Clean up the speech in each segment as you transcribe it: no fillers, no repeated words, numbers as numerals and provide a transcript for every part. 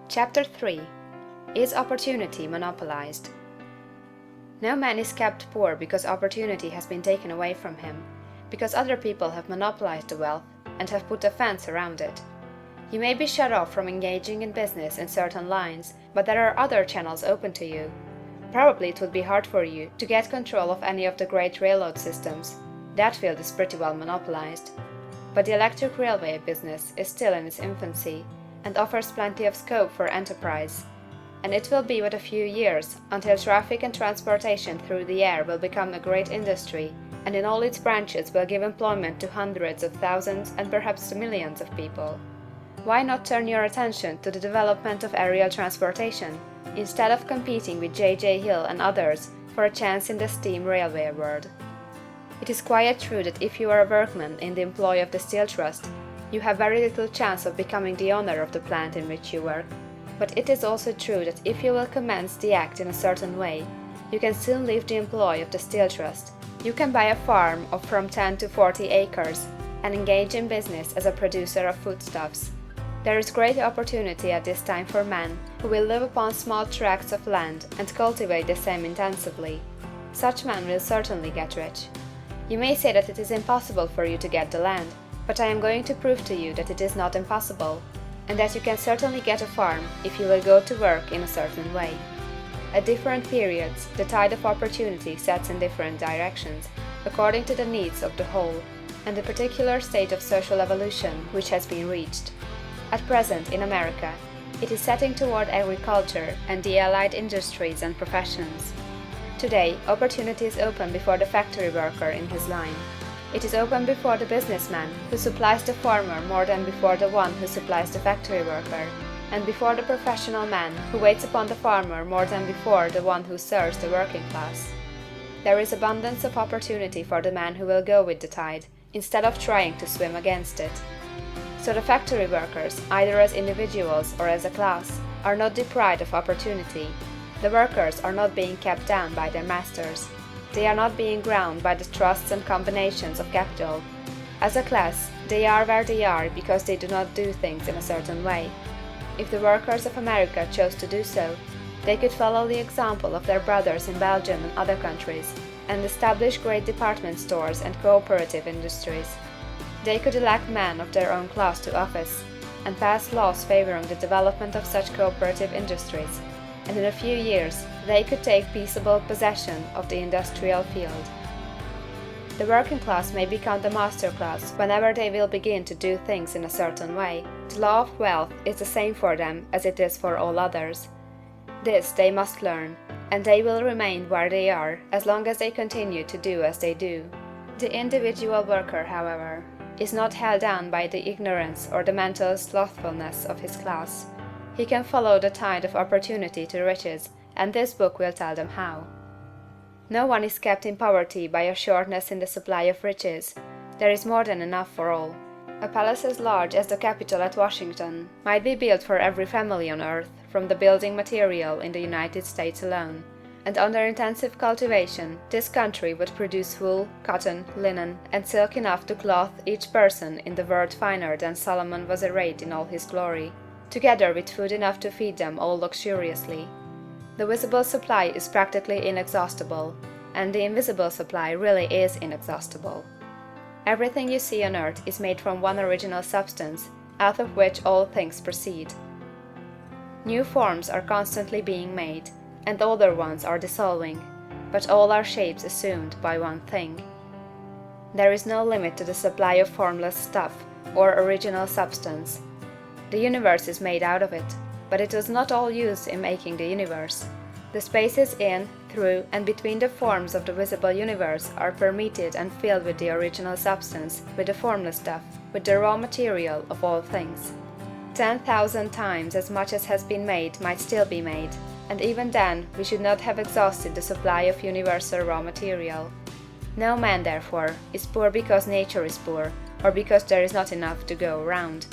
Chapter 3. Is Opportunity Monopolized? No man is kept poor because opportunity has been taken away from him, because other people have monopolized the wealth and have put a fence around it. You may be shut off from engaging in business in certain lines, but there are other channels open to you. Probably it would be hard for you to get control of any of the great railroad systems. That field is pretty well monopolized. But the electric railway business is still in its infancy, and offers plenty of scope for enterprise. And it will be but a few years until traffic and transportation through the air will become a great industry, and in all its branches will give employment to hundreds of thousands and perhaps to millions of people. Why not turn your attention to the development of aerial transportation, instead of competing with J.J. Hill and others for a chance in the steam railway world? It is quite true that if you are a workman in the employ of the Steel Trust, you have very little chance of becoming the owner of the plant in which you work. But it is also true that if you will commence the act in a certain way, you can soon leave the employ of the Steel Trust. You can buy a farm of from 10 to 40 acres and engage in business as a producer of foodstuffs. There is great opportunity at this time for men who will live upon small tracts of land and cultivate the same intensively. Such men will certainly get rich. You may say that it is impossible for you to get the land, but I am going to prove to you that it is not impossible, and that you can certainly get a farm if you will go to work in a certain way. At different periods, the tide of opportunity sets in different directions, according to the needs of the whole, and the particular state of social evolution which has been reached. At present, in America, it is setting toward agriculture and the allied industries and professions. Today, opportunity is open before the factory worker in his line. It is open before the businessman who supplies the farmer more than before the one who supplies the factory worker, and before the professional man who waits upon the farmer more than before the one who serves the working class. There is abundance of opportunity for the man who will go with the tide, instead of trying to swim against it. So the factory workers, either as individuals or as a class, are not deprived of opportunity. The workers are not being kept down by their masters. They are not being ground by the trusts and combinations of capital. As a class, they are where they are because they do not do things in a certain way. If the workers of America chose to do so, they could follow the example of their brothers in Belgium and other countries, and establish great department stores and cooperative industries. They could elect men of their own class to office, and pass laws favoring the development of such cooperative industries, and in a few years they could take peaceable possession of the industrial field. The working class may become the master class whenever they will begin to do things in a certain way. The law of wealth is the same for them as it is for all others. This they must learn, and they will remain where they are as long as they continue to do as they do. The individual worker, however, is not held down by the ignorance or the mental slothfulness of his class. He can follow the tide of opportunity to riches, and this book will tell them how. No one is kept in poverty by a shortness in the supply of riches. There is more than enough for all. A palace as large as the Capitol at Washington might be built for every family on earth from the building material in the United States alone, and under intensive cultivation this country would produce wool, cotton, linen, and silk enough to clothe each person in the world finer than Solomon was arrayed in all his glory, together with food enough to feed them all luxuriously. The visible supply is practically inexhaustible, and the invisible supply really is inexhaustible. Everything you see on earth is made from one original substance, out of which all things proceed. New forms are constantly being made, and older ones are dissolving, but all are shapes assumed by one thing. There is no limit to the supply of formless stuff, or original substance. The universe is made out of it, but it was not all used in making the universe. The spaces in, through, and between the forms of the visible universe are permeated and filled with the original substance, with the formless stuff, with the raw material of all things. 10,000 times as much as has been made might still be made, and even then we should not have exhausted the supply of universal raw material. No man, therefore, is poor because nature is poor, or because there is not enough to go around.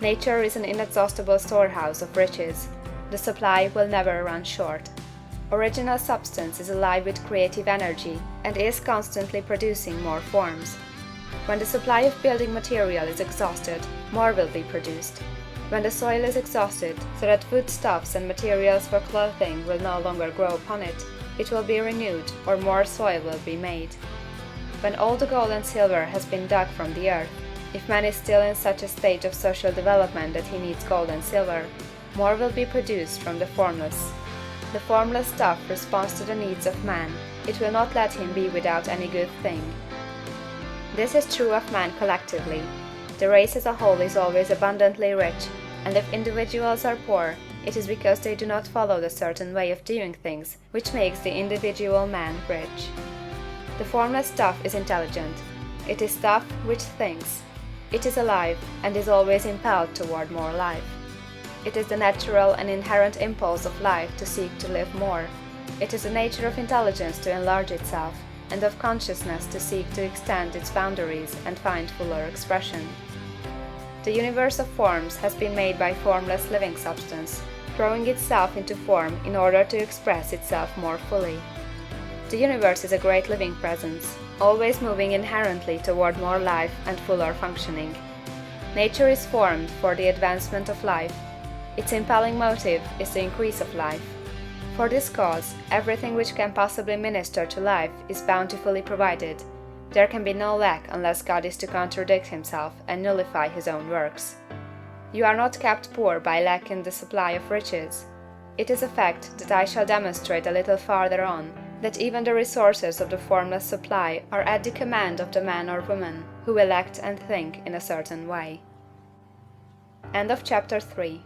Nature is an inexhaustible storehouse of riches. The supply will never run short. Original substance is alive with creative energy and is constantly producing more forms. When the supply of building material is exhausted, more will be produced. When the soil is exhausted, so that foodstuffs and materials for clothing will no longer grow upon it, it will be renewed, or more soil will be made. When all the gold and silver has been dug from the earth, if man is still in such a stage of social development that he needs gold and silver, more will be produced from the formless. The formless stuff responds to the needs of man. It will not let him be without any good thing. This is true of man collectively. The race as a whole is always abundantly rich, and if individuals are poor, it is because they do not follow the certain way of doing things which makes the individual man rich. The formless stuff is intelligent. It is stuff which thinks. It is alive, and is always impelled toward more life. It is the natural and inherent impulse of life to seek to live more. It is the nature of intelligence to enlarge itself, and of consciousness to seek to extend its boundaries and find fuller expression. The universe of forms has been made by formless living substance, throwing itself into form in order to express itself more fully. The universe is a great living presence, always moving inherently toward more life and fuller functioning. Nature is formed for the advancement of life. Its impelling motive is the increase of life. For this cause, everything which can possibly minister to life is bountifully provided. There can be no lack unless God is to contradict himself and nullify his own works. You are not kept poor by lack in the supply of riches. It is a fact that I shall demonstrate a little farther on, that even the resources of the formless supply are at the command of the man or woman who will act and think in a certain way. End of chapter 3.